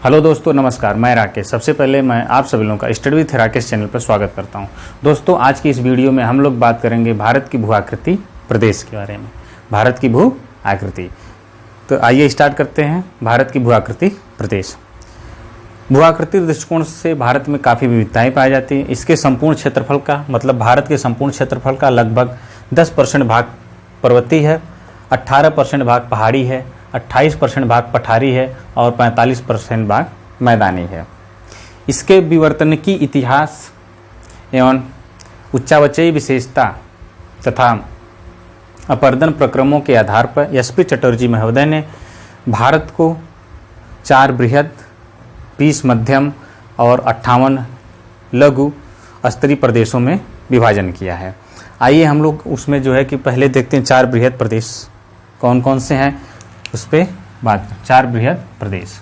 Hello दोस्तों, नमस्कार। मैं राकेश। सबसे पहले मैं आप सभी लोगों का स्टडी विथ राकेश चैनल पर स्वागत करता हूं। दोस्तों, आज की इस वीडियो में हम लोग बात करेंगे भारत की भू आकृति प्रदेश के बारे में। भारत की भू आकृति, तो आइए स्टार्ट करते हैं। भारत की भू आकृति प्रदेश। भू आकृति दृष्टिकोण से भारत में काफ़ी विविधताएं पाई जाती हैं। इसके संपूर्ण क्षेत्रफल का मतलब भारत के संपूर्ण क्षेत्रफल का लगभग 10% भाग पर्वतीय है, 18% भाग पहाड़ी है, 28% भाग पठारी है और 45% भाग मैदानी है। इसके विवर्तनिकी इतिहास एवं उच्चावचयी विशेषता तथा अपर्दन प्रक्रमों के आधार पर एस.पी. चटर्जी महोदय ने भारत को 4 बृहद, 20 मध्यम और 58 लघु स्तरीय प्रदेशों में विभाजन किया है। आइए हम लोग उसमें जो है कि पहले देखते हैं 4 बृहद प्रदेश कौन कौन से हैं, उस पर बात। 4 बृहद प्रदेश,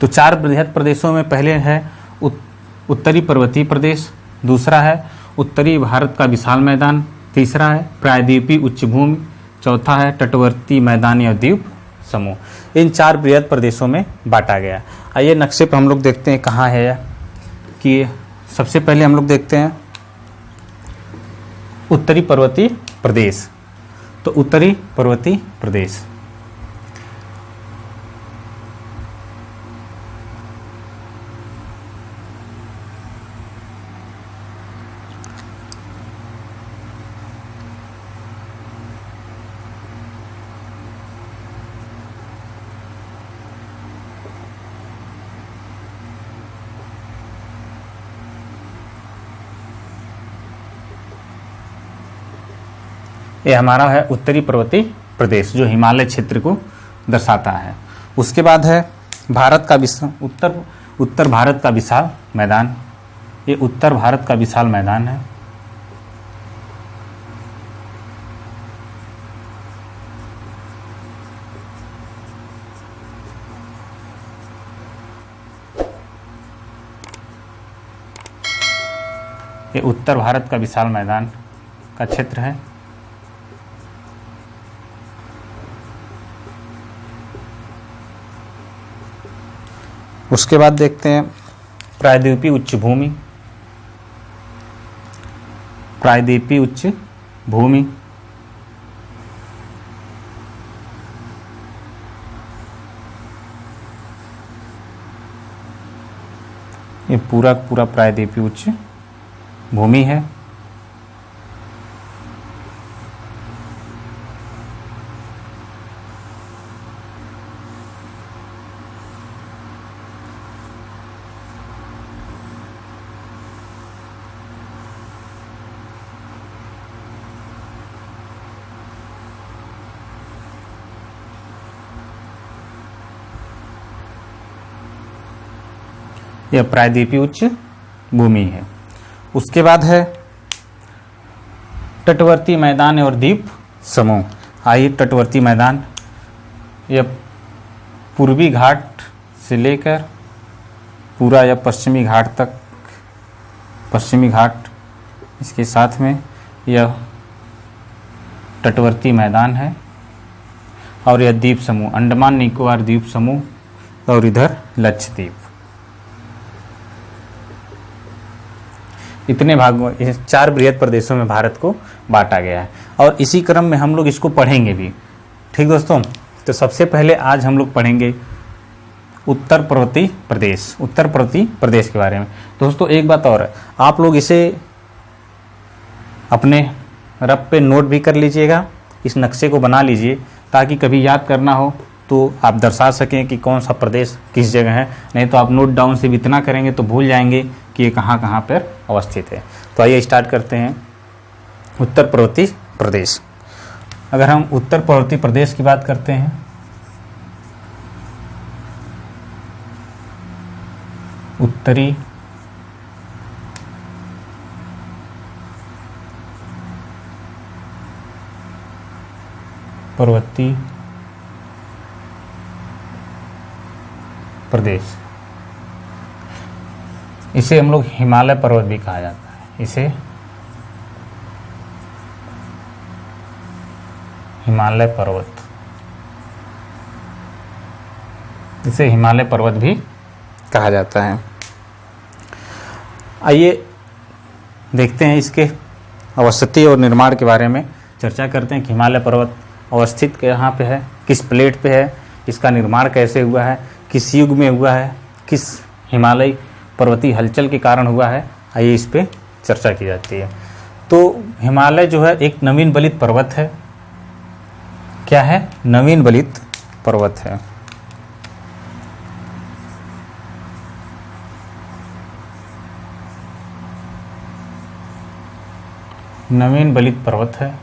तो 4 बृहद प्रदेशों में पहले है उत्तरी पर्वतीय प्रदेश, दूसरा है उत्तरी भारत का विशाल मैदान, तीसरा है प्रायद्वीपीय उच्च भूमि, चौथा है तटवर्ती मैदानी और द्वीप समूह। इन 4 बृहद प्रदेशों में बांटा गया। आइए नक्शे पर हम लोग देखते हैं कहाँ है कि सबसे पहले हम लोग देखते हैं उत्तरी पर्वतीय प्रदेश। तो उत्तरी पर्वतीय प्रदेश ये हमारा है उत्तरी पर्वतीय प्रदेश जो हिमालय क्षेत्र को दर्शाता है। उसके बाद है भारत का उत्तर भारत का विशाल मैदान। ये उत्तर भारत का विशाल मैदान है। ये उत्तर भारत का विशाल मैदान का क्षेत्र है। उसके बाद देखते हैं प्रायद्वीपीय उच्च भूमि। प्रायद्वीपीय उच्च भूमि ये पूरा प्रायद्वीपीय उच्च भूमि है। यह प्रायद्वीपीय उच्च भूमि है। उसके बाद है तटवर्ती मैदान और द्वीप समूह। आइए तटवर्ती मैदान, यह पूर्वी घाट से लेकर पूरा यह पश्चिमी घाट तक, पश्चिमी घाट इसके साथ में यह तटवर्ती मैदान है। और यह द्वीप समूह अंडमान निकोबार द्वीप समूह और इधर लक्षद्वीप। इतने भागों, 4 बृहद प्रदेशों में भारत को बांटा गया है और इसी क्रम में हम लोग इसको पढ़ेंगे भी। ठीक दोस्तों, तो सबसे पहले आज हम लोग पढ़ेंगे उत्तर पर्वतीय प्रदेश, उत्तर पर्वतीय प्रदेश के बारे में। दोस्तों एक बात और है, आप लोग इसे अपने रफ पे नोट भी कर लीजिएगा, इस नक्शे को बना लीजिए ताकि कभी याद करना हो तो आप दर्शा सकें कि कौन सा प्रदेश किस जगह है। नहीं तो आप नोट डाउन से इतना करेंगे तो भूल जाएंगे कि ये कहाँ कहाँ पर अवस्थित है। तो आइए स्टार्ट करते हैं उत्तर पर्वतीय प्रदेश। अगर हम उत्तर पर्वतीय प्रदेश की बात करते हैं, उत्तरी पर्वतीय प्रदेश, इसे हम लोग हिमालय पर्वत भी कहा जाता है। इसे हिमालय पर्वत इसे हिमालय पर्वत भी कहा जाता है। आइए देखते हैं इसके अवस्थिति और निर्माण के बारे में चर्चा करते हैं कि हिमालय पर्वत अवस्थित कहाँ पे है, किस प्लेट पे है, इसका निर्माण कैसे हुआ है, किस युग में हुआ है, किस हिमालय पर्वतीय हलचल के कारण हुआ है। आइए इस पे चर्चा की जाती है। तो हिमालय जो है एक नवीन बलित पर्वत है। क्या है? नवीन बलित पर्वत है। नवीन बलित पर्वत है।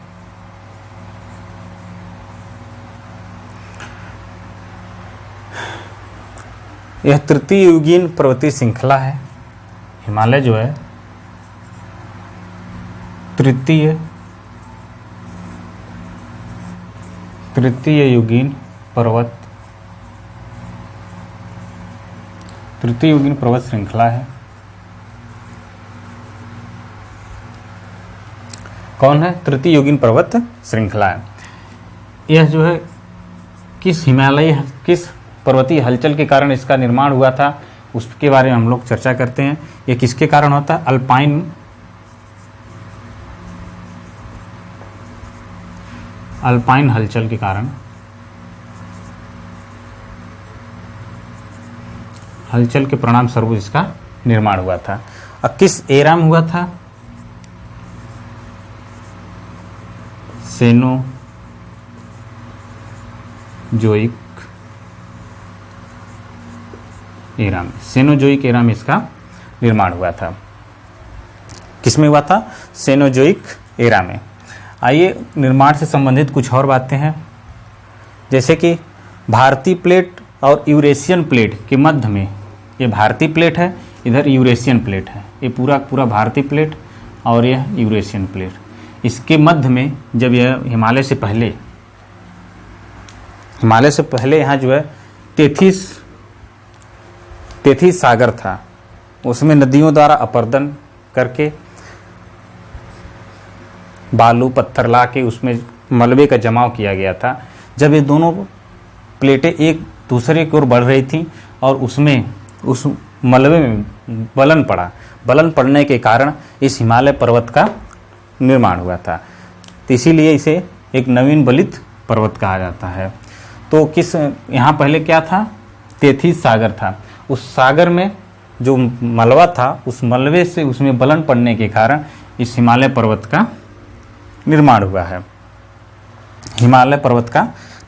यह तृतीय युगीन पर्वतीय श्रृंखला है। हिमालय जो है तृतीय युगीन पर्वत श्रृंखला है। कौन है? तृतीय युगीन पर्वत श्रृंखला है। यह जो है किस पर्वतीय हलचल के कारण इसका निर्माण हुआ था उसके बारे में हम लोग चर्चा करते हैं। यह किसके कारण होता है? अल्पाइन हलचल के कारण, हलचल के परिणाम स्वरूप इसका निर्माण हुआ था। अब किस एरा में हुआ था? सेनोजोइक एरा में, सेनोजोइक एरा में इसका निर्माण हुआ था। किसमें हुआ था? सेनोजोइक एरा में। आइए निर्माण से संबंधित कुछ और बातें हैं, जैसे कि भारतीय प्लेट और यूरेशियन प्लेट के मध्य में, ये भारतीय प्लेट है, इधर यूरेशियन प्लेट है। ये पूरा भारतीय प्लेट और यह यूरेशियन प्लेट, इसके मध्य में जब यह हिमालय से पहले यहाँ जो है तेथीस सागर था, उसमें नदियों द्वारा अपर्दन करके बालू पत्थर ला के उसमें मलबे का जमाव किया गया था। जब ये दोनों प्लेटें एक दूसरे की ओर बढ़ रही थी और उस मलबे में बलन पड़ने के कारण इस हिमालय पर्वत का निर्माण हुआ था। तो इसीलिए इसे एक नवीन बलित पर्वत कहा जाता है। तो यहाँ पहले क्या था? तेथीस सागर था। उस सागर में जो मलबा था, उस मलबे से उसमें बलन पड़ने के कारण इस हिमालय पर्वत का निर्माण हुआ है। हिमालय पर्वत का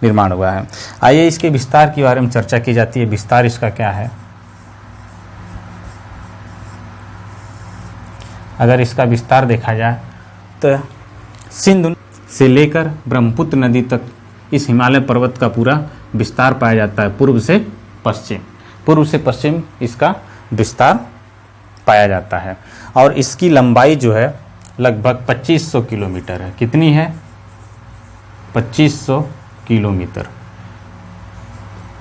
निर्माण हुआ है। आइए इसके विस्तार के बारे में चर्चा की जाती है। विस्तार इसका क्या है? अगर इसका विस्तार देखा जाए तो सिंधु से लेकर ब्रह्मपुत्र नदी तक इस हिमालय पर्वत का पूरा विस्तार पाया जाता है। पूर्व से पश्चिम इसका विस्तार पाया जाता है और इसकी लंबाई जो है लगभग 2500 किलोमीटर है। कितनी है? 2500 किलोमीटर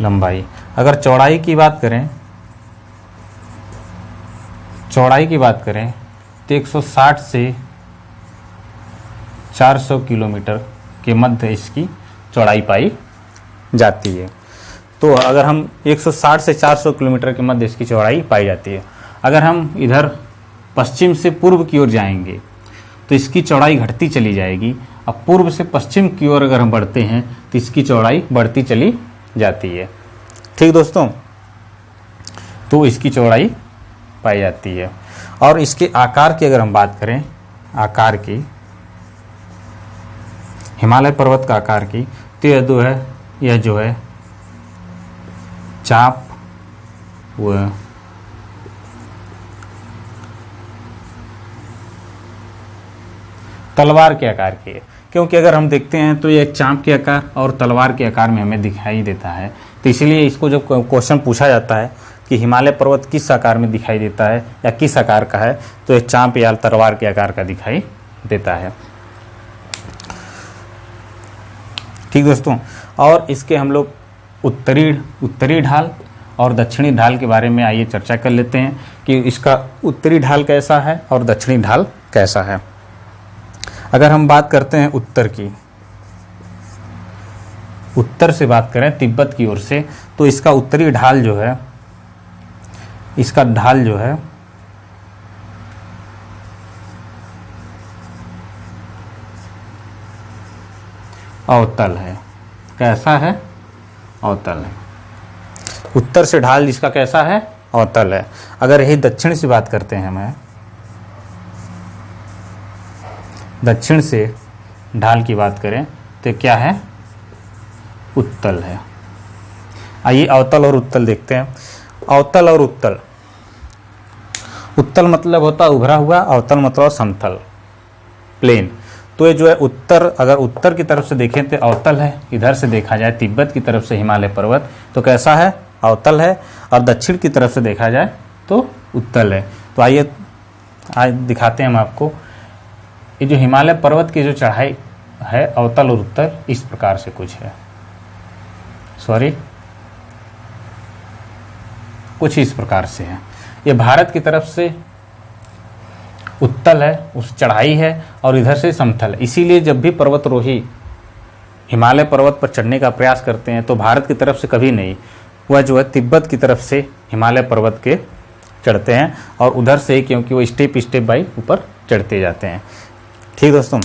लंबाई। अगर चौड़ाई की बात करें तो 160 से 400 किलोमीटर के मध्य इसकी चौड़ाई पाई जाती है। तो अगर हम 160 से 400 किलोमीटर के मध्य इसकी चौड़ाई पाई जाती है। अगर हम इधर पश्चिम से पूर्व की ओर जाएंगे तो इसकी चौड़ाई घटती चली जाएगी। अब पूर्व से पश्चिम की ओर अगर हम बढ़ते हैं तो इसकी चौड़ाई बढ़ती चली जाती है। ठीक दोस्तों, तो इसकी चौड़ाई पाई जाती है। और इसके आकार की अगर हम बात करें, आकार की, हिमालय पर्वत का आकार की, तो यह जो है चाप व तलवार के आकार की है। क्योंकि अगर हम देखते हैं तो ये चाप के आकार और तलवार के आकार में हमें दिखाई देता है। तो इसलिए इसको जब क्वेश्चन पूछा जाता है कि हिमालय पर्वत किस आकार में दिखाई देता है या किस आकार का है, तो ये चाप या तलवार के आकार का दिखाई देता है। ठीक दोस्तों, और इसके हम लोग उत्तरी ढाल और दक्षिणी ढाल के बारे में आइए चर्चा कर लेते हैं कि इसका उत्तरी ढाल कैसा है और दक्षिणी ढाल कैसा है। अगर हम बात करते हैं उत्तर की, उत्तर से बात करें तिब्बत की ओर से, तो इसका उत्तरी ढाल जो है, इसका ढाल जो है अवतल है। कैसा है? अवतल है। उत्तर से ढाल इसका कैसा है? अवतल है। अगर यही दक्षिण से बात करते हैं, मैं दक्षिण से ढाल की बात करें तो क्या है? उत्तल है। आइए अवतल और उत्तल देखते हैं। अवतल और उत्तल, उत्तल मतलब होता है उभरा हुआ, अवतल मतलब समतल, प्लेन। तो ये जो है उत्तर, अगर उत्तर की तरफ से देखें तो अवतल है, इधर से देखा जाए तिब्बत की तरफ से हिमालय पर्वत तो कैसा है? अवतल है। और दक्षिण की तरफ से देखा जाए तो उत्तल है। तो आइए आज दिखाते हैं हम आपको ये जो हिमालय पर्वत की जो चढ़ाई है, अवतल और उत्तल इस प्रकार से कुछ है, कुछ इस प्रकार से है। ये भारत की तरफ से उत्तल है, उस चढ़ाई है, और इधर से समतल है। इसीलिए जब भी पर्वतरोही हिमालय पर्वत पर चढ़ने का प्रयास करते हैं तो भारत की तरफ से कभी नहीं, वह जो है तिब्बत की तरफ से हिमालय पर्वत के चढ़ते हैं, और उधर से, क्योंकि वो स्टेप स्टेप बाई ऊपर चढ़ते जाते हैं। ठीक दोस्तों,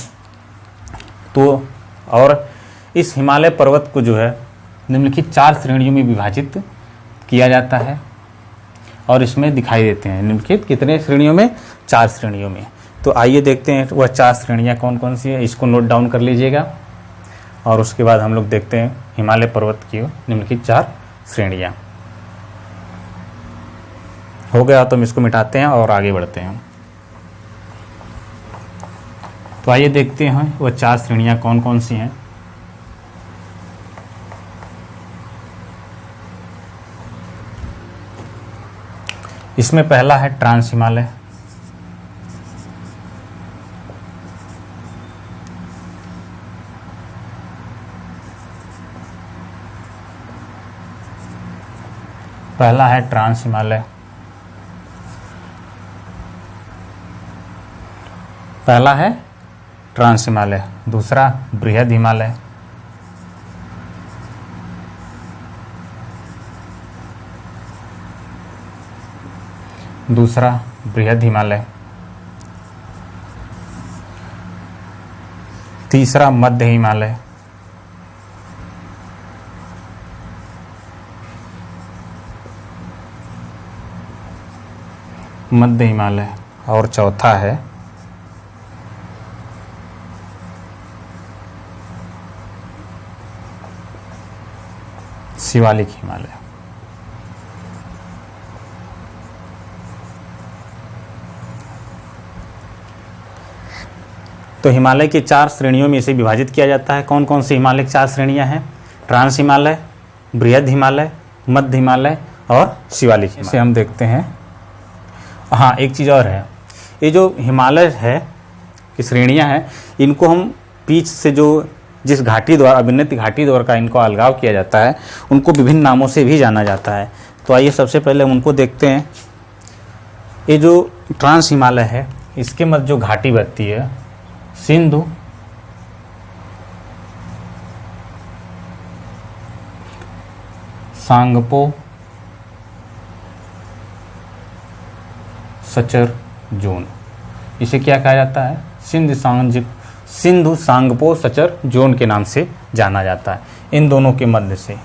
तो और इस हिमालय पर्वत को जो है निम्नलिखित 4 श्रेणियों में विभाजित किया जाता है, और इसमें दिखाई देते हैं निम्नलिखित कितने श्रेणियों में? 4 श्रेणियों में। तो आइए देखते हैं वह 4 श्रेणियाँ कौन कौन सी है। इसको नोट डाउन कर लीजिएगा, और उसके बाद हम लोग देखते हैं हिमालय पर्वत की निम्नलिखित 4 श्रेणियाँ। हो गया तो हम इसको मिटाते हैं और आगे बढ़ते हैं। तो आइए देखते हैं वह 4 श्रेणियाँ कौन कौन सी हैं। इसमें पहला है ट्रांस हिमालय। पहला है ट्रांस हिमालय। पहला है ट्रांस हिमालय। दूसरा बृहद हिमालय। दूसरा बृहद हिमालय। तीसरा मध्य हिमालय। मध्य हिमालय। और चौथा है शिवालिक हिमालय। तो हिमालय की 4 श्रेणियों में इसे विभाजित किया जाता है। कौन कौन सी हिमालय की 4 श्रेणियां हैं? ट्रांस हिमालय, बृहद हिमालय, मध्य हिमालय और शिवालिक हिमालय। इसे हम देखते हैं। हाँ, एक चीज़ और है, ये जो हिमालय है की श्रेणियां हैं, इनको हम बीच से जो जिस घाटी द्वारा, अभिन्नति घाटी द्वारा का इनको अलगाव किया जाता है, उनको विभिन्न नामों से भी जाना जाता है। तो आइए सबसे पहले हम उनको देखते हैं। ये जो ट्रांस हिमालय है, इसके मध्य जो घाटी बहती है, सिंधु, सांगपो, सचर जोन, इसे क्या कहा जाता है? सिंधु सांगपो सचर जोन के नाम से जाना जाता है। इन दोनों के मध्य से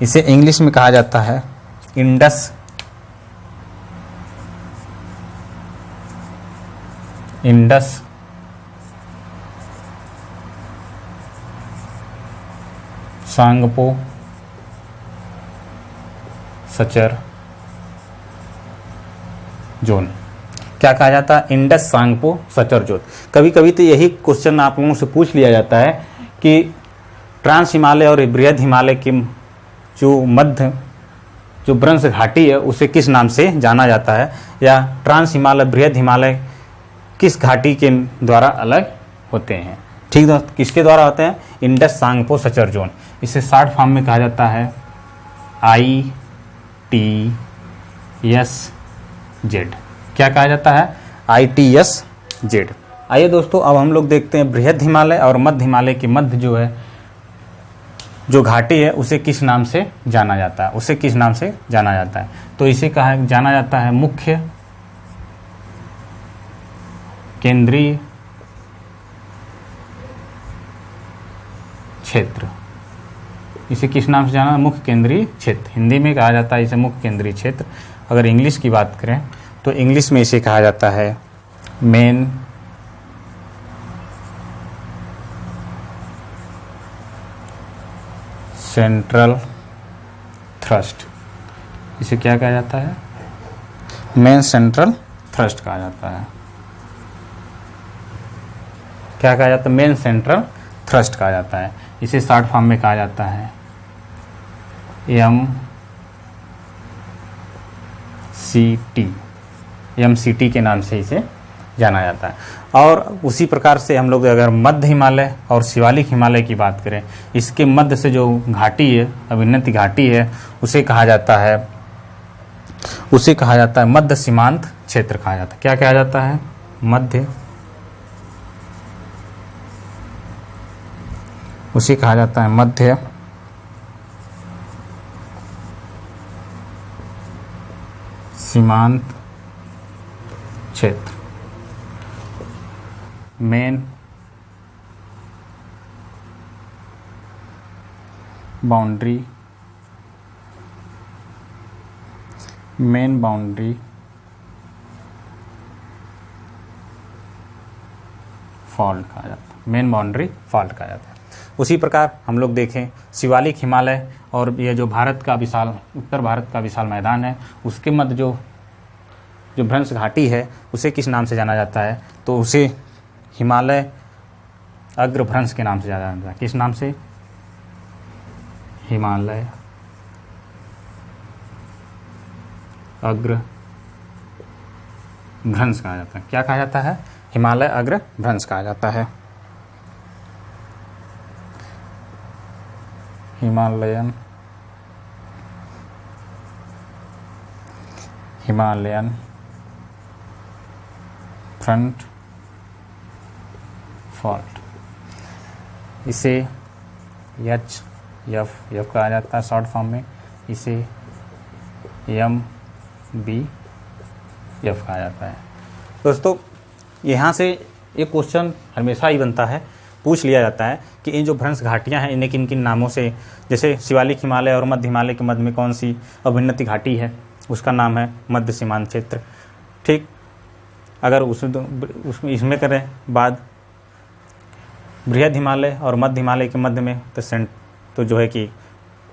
इसे इंग्लिश में कहा जाता है इंडस सांगपो सचर जोन। क्या कहा जाता है? Indus Tsangpo suture zone. कभी कभी तो यही क्वेश्चन आप लोगों से पूछ लिया जाता है कि ट्रांस हिमालय और बृहद हिमालय की जो मध्य जो ब्रंश घाटी है उसे किस नाम से जाना जाता है, या ट्रांस हिमालय बृहद हिमालय किस घाटी के द्वारा अलग होते हैं। ठीक दोस्त, किसके द्वारा होते हैं? Indus Tsangpo suture zone. इसे शॉर्ट फॉर्म में कहा जाता है ITSZ। क्या कहा जाता है? ITSZ। आइए दोस्तों, अब हम लोग देखते हैं बृहद हिमालय और मध्य हिमालय के मध्य जो है जो घाटी है उसे किस नाम से जाना जाता है, उसे किस नाम से जाना जाता है? तो इसे कहा जाना जाता है मुख्य केंद्रीय क्षेत्र। इसे किस नाम से जाना? मुख्य केंद्रीय क्षेत्र। हिंदी में कहा जाता है इसे मुख्य केंद्रीय क्षेत्र। अगर इंग्लिश की बात करें तो इंग्लिश में इसे कहा जाता है मेन सेंट्रल थ्रस्ट। इसे क्या कहा जाता है? मेन सेंट्रल थ्रस्ट कहा जाता है। क्या कहा जाता है? मेन सेंट्रल थ्रस्ट कहा जाता है। इसे शॉर्ट फॉर्म में कहा जाता है MCT के नाम से इसे जाना जाता है। और उसी प्रकार से हम लोग अगर मध्य हिमालय और शिवालिक हिमालय की बात करें, इसके मध्य से जो घाटी है, अभिन्नति घाटी है, उसे कहा जाता है मध्य सीमांत क्षेत्र कहा जाता है। क्या कहा जाता है? मध्य, उसे कहा जाता है मध्य सीमांत क्षेत्र, मेन बाउंड्री फॉल्ट कहा जाता है, मेन बाउंड्री फॉल्ट कहा जाता है। उसी प्रकार हम लोग देखें शिवालिक हिमालय और ये जो भारत का विशाल, उत्तर भारत का विशाल मैदान है, उसके मध्य जो भ्रंश घाटी है उसे किस नाम से जाना जाता है? तो उसे हिमालय अग्रभ्रंश के नाम से जाना जाता है। किस नाम से? हिमालय अग्रभ्रंश कहा जाता है। क्या कहा जाता है? हिमालय अग्रभ्रंश कहा जाता है। हिमालयन फ्रंट फॉल्ट, इसे HF कहा जाता है शॉर्ट फॉर्म में। इसे MBF कहा जाता है। दोस्तों, यहाँ से एक क्वेश्चन हमेशा ही बनता है, पूछ लिया जाता है कि इन जो भ्रंश घाटियाँ हैं इन्हें किन किन नामों से, जैसे शिवालिक हिमालय और मध्य हिमालय के मध्य में कौन सी अभिन्नति घाटी है, उसका नाम है मध्य सीमांत क्षेत्र। ठीक, अगर उसमें इसमें करें बात बृहद हिमालय और मध्य हिमालय के मध्य में, तो जो है कि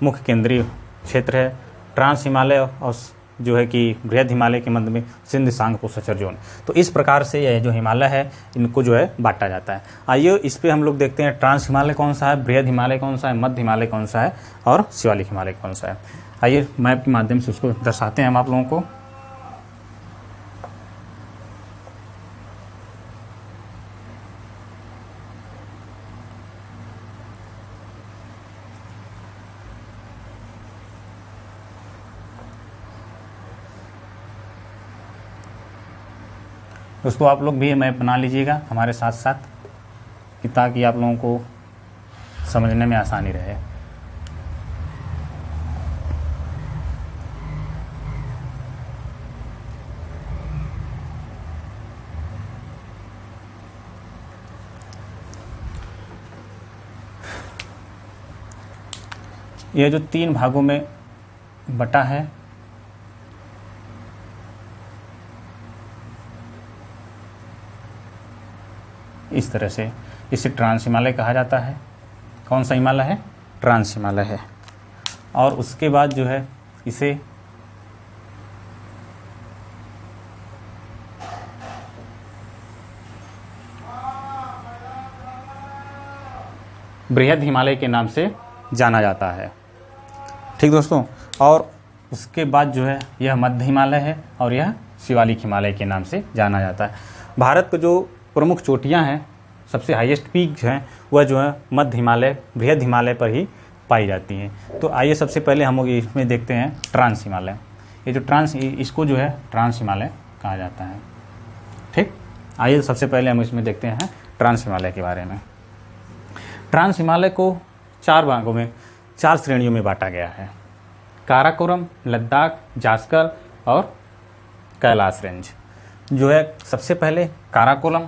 मुख्य केंद्रीय क्षेत्र है। ट्रांस हिमालय और जो है कि बृहद हिमालय के मध्य में सिंध सांग पोसचर जोन। तो इस प्रकार से यह जो हिमालय है इनको जो है बांटा जाता है। आइए इस पे हम लोग देखते हैं ट्रांस हिमालय कौन सा है, बृहद हिमालय कौन सा है, मध्य हिमालय कौन सा है और शिवालिक हिमालय कौन सा है। आइए मैप के माध्यम से उसको दर्शाते हैं हम आप लोगों को। दोस्तों, आप लोग भी मैप बना लीजिएगा हमारे साथ साथ, कि ताकि आप लोगों को समझने में आसानी रहे। यह जो 3 भागों में बटा है, इस तरह से इसे ट्रांस हिमालय कहा जाता है। कौन सा हिमालय है? ट्रांस हिमालय है। और उसके बाद जो है इसे बृहद हिमालय के नाम से जाना जाता है। ठीक दोस्तों, और उसके बाद जो है यह मध्य हिमालय है और यह शिवालिक हिमालय के नाम से जाना जाता है। भारत के जो प्रमुख चोटियां हैं, सबसे हाईएस्ट पीक हैं, वह जो है मध्य हिमालय, बृहद हिमालय पर ही पाई जाती हैं। तो आइए सबसे पहले हम लोग इसमें देखते हैं ट्रांस हिमालय। ये जो इसको जो है ट्रांस हिमालय कहा जाता है। ठीक, आइए सबसे पहले हम इसमें देखते हैं ट्रांस हिमालय के बारे में। ट्रांस हिमालय को 4 भागों में 4 श्रेणियों में बांटा गया है। काराकोरम, लद्दाख, जास्कर और कैलाश रेंज। जो है सबसे पहले काराकोरम,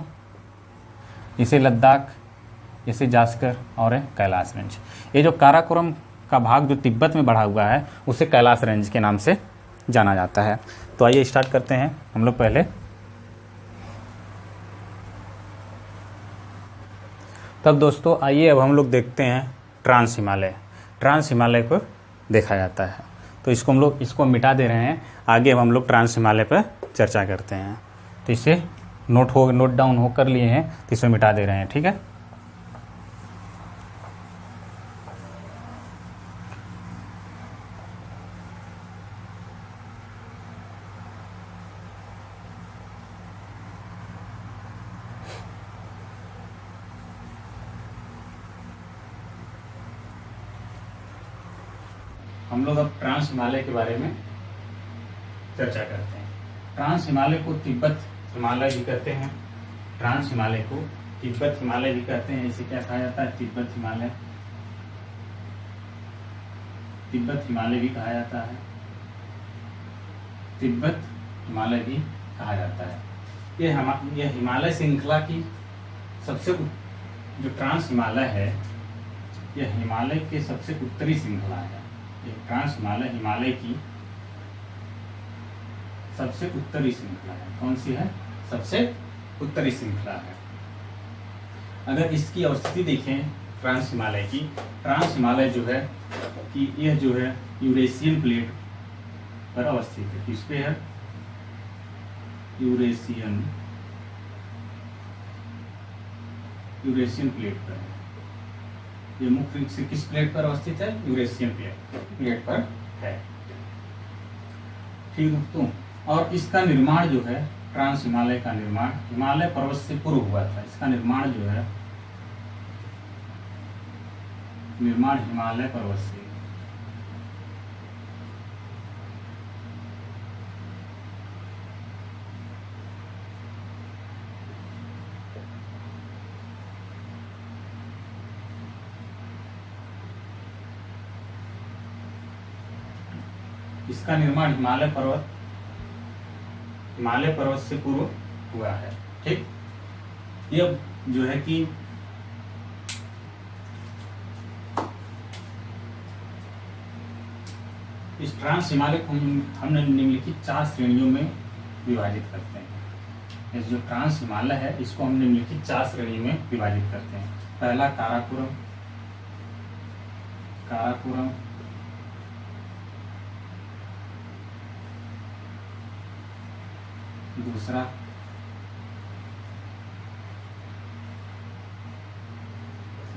इसे लद्दाख, इसे जास्कर और है कैलाश रेंज। ये जो काराकोरम का भाग जो तिब्बत में बढ़ा हुआ है उसे कैलाश रेंज के नाम से जाना जाता है। तो आइए स्टार्ट करते हैं हम लोग पहले। तब दोस्तों आइए अब हम लोग देखते हैं ट्रांस हिमालय। ट्रांस हिमालय को देखा जाता है, तो इसको हम लोग मिटा दे रहे हैं। आगे अब हम लोग ट्रांस हिमालय पर चर्चा करते हैं। तो इसे नोट डाउन हो कर लिए हैं, तो इसे मिटा दे रहे हैं, ठीक है। हम लोग अब ट्रांस हिमालय के बारे में चर्चा करते हैं। ट्रांस हिमालय को तिब्बत हिमालय भी कहते हैं। ट्रांस हिमालय को तिब्बत हिमालय भी कहते हैं। इसे क्या कहा जाता है? तिब्बत हिमालय। तिब्बत हिमालय भी कहा जाता है। तिब्बत हिमालय भी कहा जाता है। यह हिमालय श्रृंखला की सबसे जो ट्रांस हिमालय है, यह हिमालय के सबसे उत्तरी श्रृंखला है। ट्रांस हिमालय हिमालय की सबसे उत्तरी श्रृंखला है। कौन सी है? सबसे उत्तरी श्रृंखला है। अगर इसकी अवस्थिति देखें ट्रांस हिमालय की, ट्रांस हिमालय जो है कि यह जो है यूरेशियन प्लेट पर अवस्थित है। किस पे है? यूरेशियन प्लेट पर है। ये मुख्य रूप से किस प्लेट पर अवस्थित है? यूरेशियन प्लेट पर है, ठीक दोस्तों। और इसका निर्माण जो है, ट्रांस हिमालय का निर्माण हिमालय पर्वत से पूर्व हुआ था। इसका निर्माण जो है, निर्माण हिमालय पर्वत से इसका निर्माण हिमालय पर्वत से पूर्व हुआ है, ठीक। यह जो है कि इस ट्रांस हिमालय को हमने निम्नलिखित 4 श्रेणियों में विभाजित करते हैं। इस जो ट्रांस हिमालय है इसको हम निम्नलिखित 4 श्रेणी में विभाजित करते हैं। पहला काराकोरम, दूसरा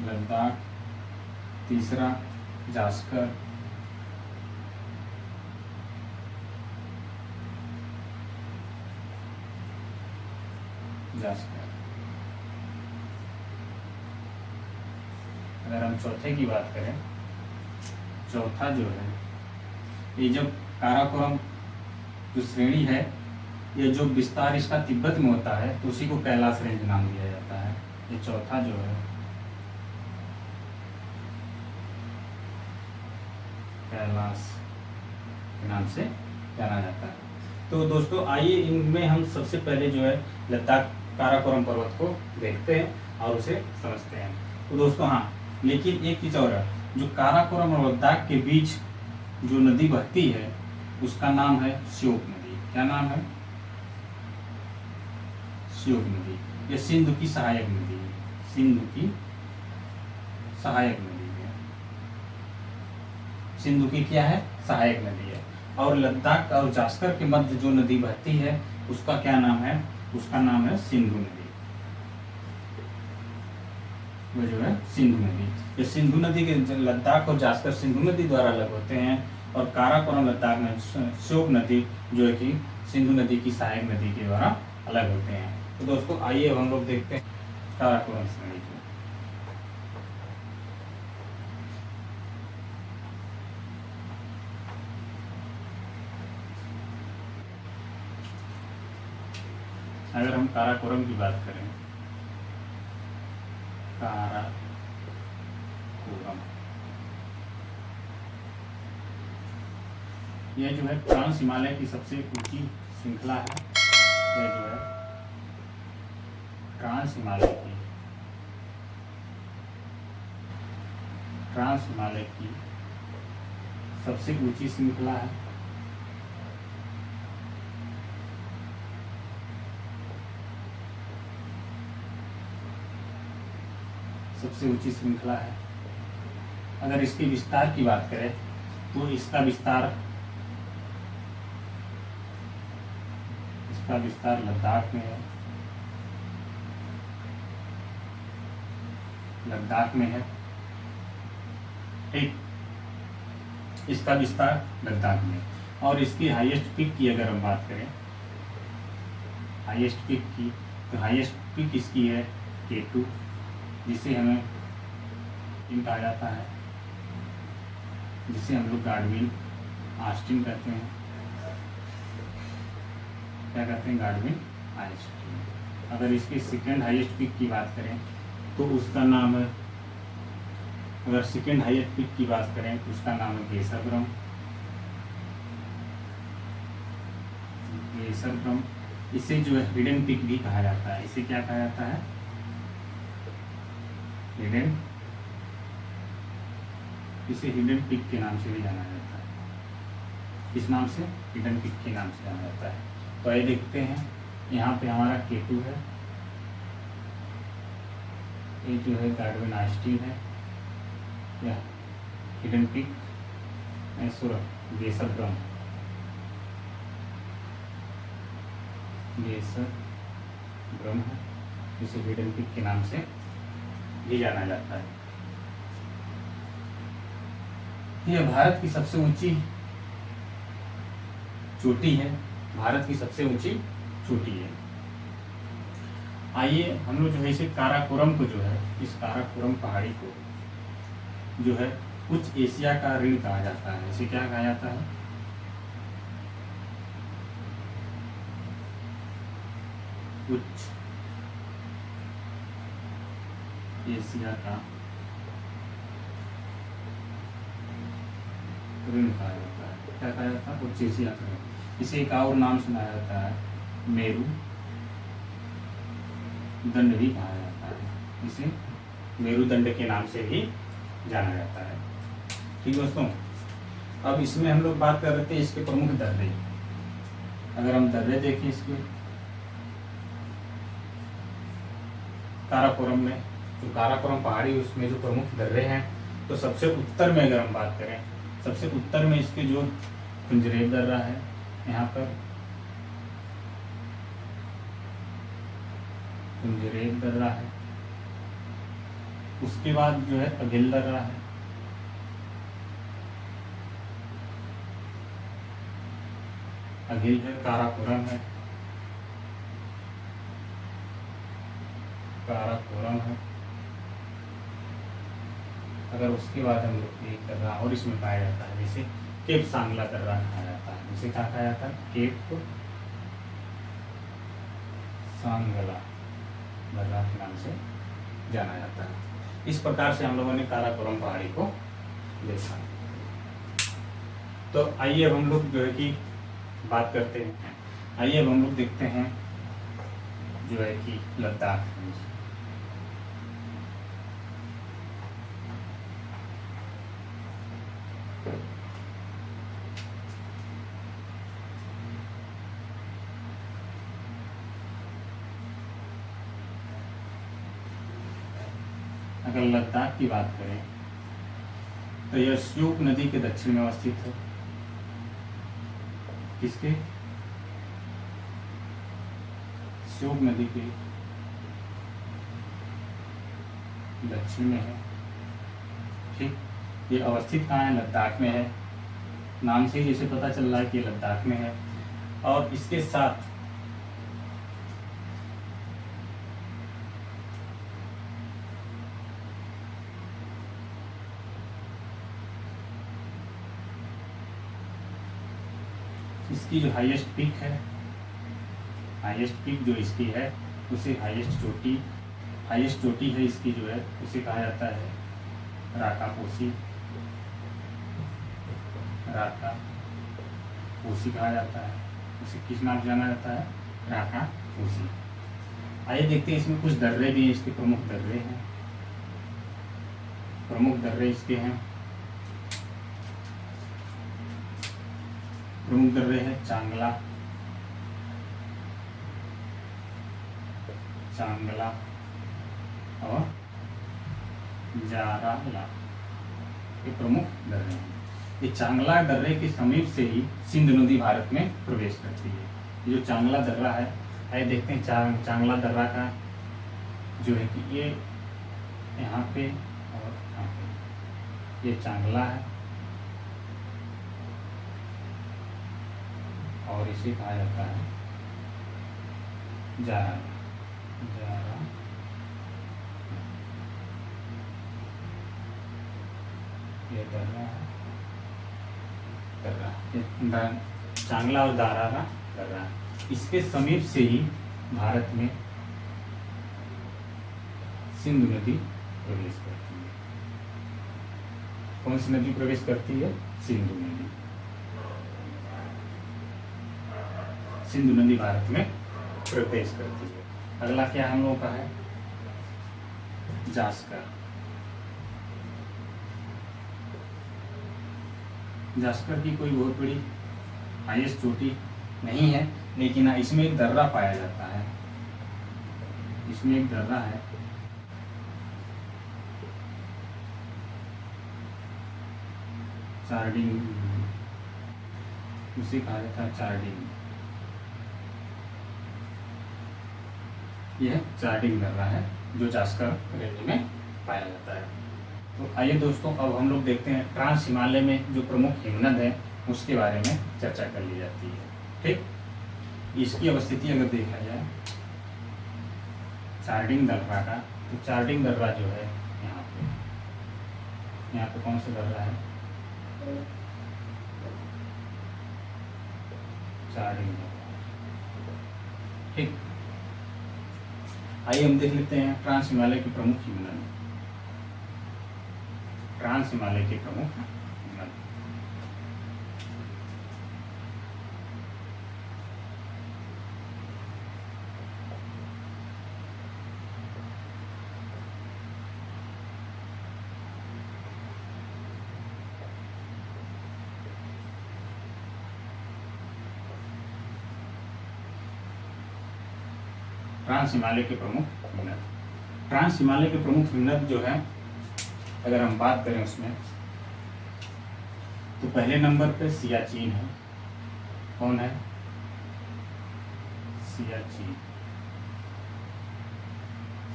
लद्दाख, तीसरा जास्कर, अगर हम चौथे की बात करें, चौथा जो है ये जब काराकोरम जो श्रेणी है, ये जो विस्तार इसका तिब्बत में होता है तो उसी को कैलाश रेंज नाम दिया जाता है। ये चौथा जो है कैलाश के नाम से जाना जाता है। तो दोस्तों आइए इनमें हम सबसे पहले जो है लद्दाख काराकोरम पर्वत को देखते हैं और उसे समझते हैं। तो दोस्तों हाँ, लेकिन एक चीज और है, जो काराकोरम और लद्दाख के बीच जो नदी बहती है उसका नाम है श्योक नदी। क्या नाम है? श्योक नदी। यह सिंधु की सहायक नदी है। सिंधु की सहायक नदी है। सिंधु की क्या है? सहायक नदी है। और लद्दाख और जास्कर के मध्य जो नदी बहती है उसका क्या नाम है? उसका नाम है सिंधु नदी। वो जो है सिंधु नदी। ये सिंधु नदी के लद्दाख और जास्कर सिंधु नदी द्वारा अलग होते हैं, और काराकोरम लद्दाख में श्योक नदी जो है कि सिंधु नदी की सहायक नदी के द्वारा अलग होते हैं। तो दोस्तों आइए अब हम लोग देखते हैं काराकोरम श्रेणी को। अगर हम काराकोरम की बात करें, काराकोरम यह जो है ट्रांस हिमालय की सबसे ऊंची श्रृंखला है। यह जो है ट्रांस हिमालय की सबसे ऊंची श्रृंखला है। सबसे ऊंची श्रृंखला है। अगर इसके विस्तार की बात करें तो इसका विस्तार लद्दाख में है। ठीक, इसका विस्तार लद्दाख में। और इसकी हाईएस्ट पीक की अगर हम बात करें, हाईएस्ट पीक इसकी है K2, जिसे हमें कहा जाता है, जिसे हम लोग गाडविन आस्टिन कहते हैं। क्या कहते हैं? गाडविन आस्टिन। अगर इसके सेकेंड हाईएस्ट पीक की बात करें तो उसका नाम है, अगर सेकेंड हाईएस्ट पीक की बात करें तो उसका नाम है गेसरब्रम। इसे जो है हिडन पीक भी कहा जाता है। इसे क्या कहा जाता है? इसे हिडन पीक के नाम से भी जाना जाता है। किस नाम से? हिडन पीक के नाम से जाना जाता है। तो ये देखते हैं, यहाँ पे हमारा K2 है, ये जो है गाडविन आस्टिन है, या हिडन पीक गेसरब्रम है, जिसे हिडन पीक के नाम से भी जाना जाता है। यह भारत की सबसे ऊंची चोटी है। आइए हम लोग जो है इसे काराकोरम को जो है, इस काराकोरम पहाड़ी को जो है उच्च एशिया का ऋण कहा जाता है। इसे क्या कहा जाता है? उच्च एशिया का ऋण कहा जाता है। क्या कहा जाता है? उच्च एशिया का ऋण। इसे एक और नाम सुनाया जाता है, मेरू दंड भी कहा जाता है। इसे मेरुदंड के नाम से भी जाना जाता है। ठीक दोस्तों, अब इसमें हम लोग बात कर रहे थे इसके प्रमुख दर्रे। अगर हम दर्रे देखें इसके काराकोरम में, जो काराकोरम पहाड़ी उसमें जो प्रमुख दर्रे हैं, तो सबसे उत्तर में अगर हम बात करें, सबसे उत्तर में इसके जो कुंजरेब दर्रा है, यहाँ पर कुंजरेब दर्रा है। उसके बाद जो है अघिल दर्रा है, अघिल है, काराकोरम है, अगर उसके बाद हम लोग एक दर्रा और इसमें पाया जाता है, जिसे केप सांगला दर्रा कहा जाता है। जिसे क्या कहा जाता है? केप सांगला दर्रा के नाम से जाना जाता है। इस प्रकार से हम लोगों ने काराकोरम पहाड़ी को देखा। तो आइए अब हम लोग जो है कि बात करते हैं, आइए अब हम लोग देखते हैं जो है कि लद्दाख। अगर लद्दाख की बात करें तो यह श्योक नदी के दक्षिण में अवस्थित है। किसके? श्योक नदी के दक्षिण में है। ठीक, ये अवस्थित कहाँ है? लद्दाख में है। नाम से ही जैसे पता चल रहा है कि लद्दाख में है। और इसके साथ इसकी जो हाईएस्ट पीक है, हाईएस्ट पीक जो इसकी है उसे हाईएस्ट चोटी है इसकी जो है उसे कहा जाता है कोसी कहा जाता है। इसे किस नाम से जाना जाता है? राका कोसी। आइए देखते हैं इसमें कुछ दर्रे भी हैं, इसके प्रमुख दर्रे हैं। प्रमुख दर्रे इसके हैं, प्रमुख दर्रे है चांगला, चांगला और जाराला, ये प्रमुख दर्रे हैं। ये चांगला दर्रे के समीप से ही सिंध नदी भारत में प्रवेश करती है। ये जो चांगला दर्रा है, आइए देखते हैं चांगला दर्रा का जो है कि ये यहाँ पे और यहाँ पे, ये चांगला है और इसे कहा जाता है जारा, जारा। ये दर्रा है, दर्रा, चांगला और दारारा दर्रा, इसके समीप से ही भारत में सिंधु नदी प्रवेश करती है। कौन सी नदी प्रवेश करती है? सिंधु नदी। सिंधु नदी भारत में प्रवेश करती है। अगला क्या हम लोगों का है? जास्कर। जास्कर की कोई बहुत बड़ी हाईएस्ट चोटी नहीं है, लेकिन इसमें एक दर्रा पाया जाता है। इसमें एक दर्रा है, चार्डिंग, उसे कहा जाता है चार्डिंग। यह चार्डिंग दर्रा है जो जास्कर रेंज में पाया जाता है। तो आइए दोस्तों, अब हम लोग देखते हैं ट्रांस हिमालय में जो प्रमुख हिमनद है उसके बारे में चर्चा कर ली जाती है। ठीक, इसकी अवस्थिति अगर देखा जाए चार्डिंग दर्रा का, तो चार्डिंग दर्रा जो है यहाँ पे कौन सा दर्रा है? चार्डिंग दर्रा। ठीक, आइए हम देख लेते हैं ट्रांस हिमालय के प्रमुख हिमनद। ट्रांस हिमालय के प्रमुख हिमनद, ट्रांस हिमालय के प्रमुख हिमनद। ट्रांस हिमालय के प्रमुख हिमनद जो है, अगर हम बात करें उसमें, तो पहले नंबर पे सियाचिन है। कौन है? सियाचिन।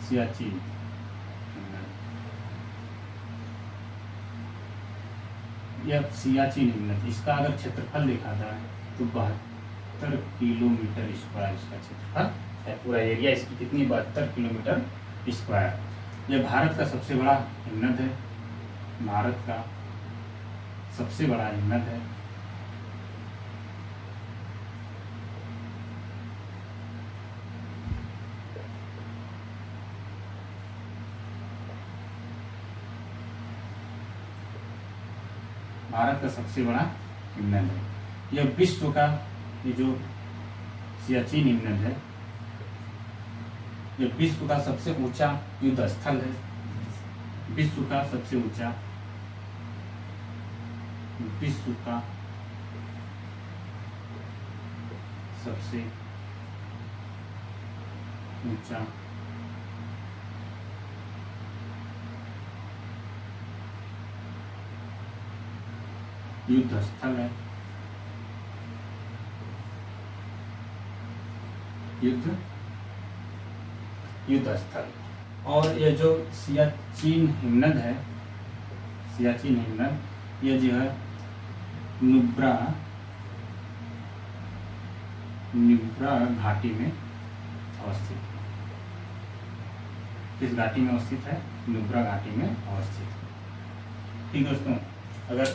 सियाचिन यह सियाचिन हिमनद, इसका अगर क्षेत्रफल देखा जाए तो 72 किलोमीटर स्क्वायर इसका क्षेत्रफल है। पूरा एरिया इसकी कितनी? 72 किलोमीटर स्क्वायर। यह भारत का सबसे बड़ा हिमनद है, भारत का सबसे बड़ा हिमनद है। भारत का सबसे बड़ा हिमनद है। यह विश्व का, ये जो सियाचिन हिमनद है, यह विश्व का सबसे ऊंचा युद्ध स्थल है। विश्व का सबसे ऊंचा, विश्व का सबसे ऊंचा युद्ध स्थल है। युद्ध स्थल। और यह जो सियाचिन हिमनद है, सियाचिन हिमनद, यह जो है नुब्रा घाटी में अवस्थित है। किस घाटी में अवस्थित है? नुब्रा घाटी में अवस्थित है। ठीक दोस्तों, अगर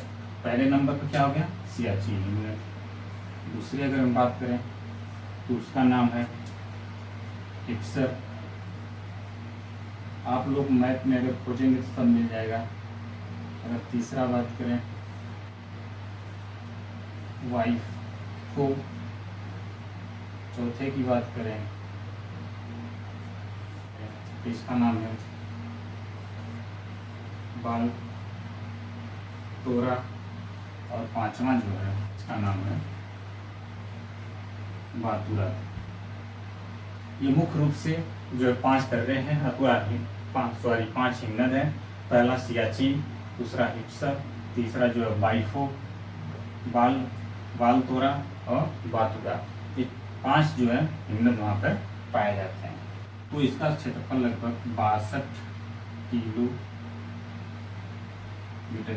पहले नंबर पर क्या हो गया? सियाचिन हिमनद। दूसरी अगर हम बात करें तो उसका नाम है इक्सर। आप लोग मैप में अगर खोजेंगे तो सब मिल जाएगा। अगर तीसरा बात करें वाइफ बाइफो। चौथे की बात करें तो इसका नाम है बालतोरा। और पांचवा जो है इसका नाम है बातुरा। ये मुख्य रूप से जो है 5 दर्रे हैं अथवा 5 हिमनद हैं। पहला सियाचिन, दूसरा हिप्सर, तीसरा जो है बाइफो, बालतोरा और बातुरा। ये 5 जो है हिमनद वहाँ पर पाए जाते हैं। तो इसका क्षेत्रफल लगभग 62 किलोमीटर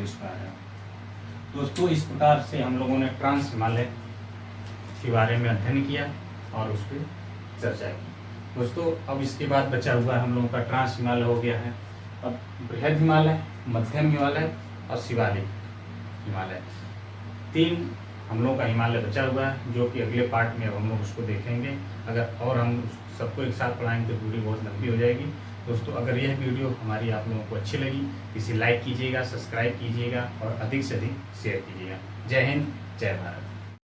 स्क्वायर है। दोस्तों इस प्रकार से हम लोगों ने ट्रांस हिमालय के बारे में अध्ययन किया और उस पर चर्चा की। दोस्तों अब इसके बाद बचा हुआ हम लोगों का ट्रांस हिमालय हो गया है। अब बृहद हिमालय, मध्यम हिमालय और शिवालिक हिमालय, 3 हम लोगों का हिमालय बचा हुआ है, जो कि अगले पार्ट में हम लोग उसको देखेंगे। अगर और हम सबको एक साथ पढ़ाएंगे तो वीडियो बहुत लंबी हो जाएगी। दोस्तों अगर यह वीडियो हमारी आप लोगों को अच्छी लगी, इसे लाइक कीजिएगा, सब्सक्राइब कीजिएगा और अधिक से अधिक शेयर कीजिएगा। जय हिंद, जय भारत।